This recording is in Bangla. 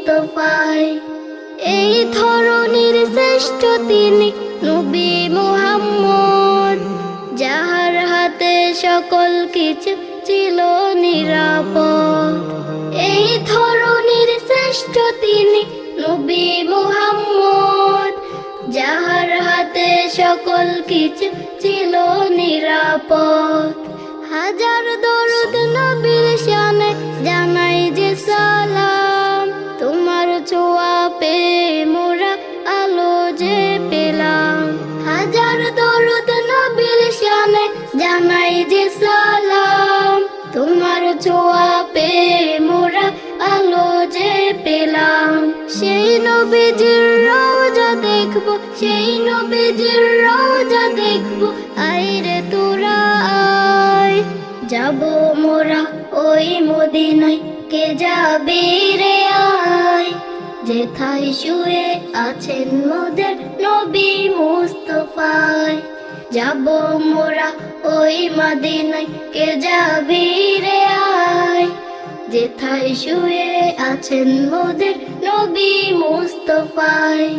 মুস্তফায়। এই ধরনের শ্রেষ্ঠ তিনি নবী মুহাম্মদ, যাহার হাতে সকল কিছু ছিল নিরাপদ। এই ধরনের শ্রেষ্ঠ তিনি নবী মুহাম্মদ, যাহার হাতে সকল কিছু ছিল নিরাপদ। হাজার দরুদ নবীর শানে জানাই যে সালাম, তোমার ছোঁয়া পেয়ে মোরা আলো যে পেলাম। হাজার দরুদ নবীর শানে জানাই যে সালাম, তোমার ছোঁয়া পেয়ে মোরা আলো যে পেলাম। সেই নবীজির রওজা দেখবো, সেই নবীজির রওজা দেখবো, আইরে তোরা আয়। যাবো মোরা ওই মদিনায়, কে যাবে রে আয়। যেথায় শুয়ে আছেন মোদের নবী মুস্তফায়। যাবো মোরা ওই মদিনায়, কে যাবে রে আয়। যেথায় শুয়ে আছেন মোদের নবী মুস্তফায়।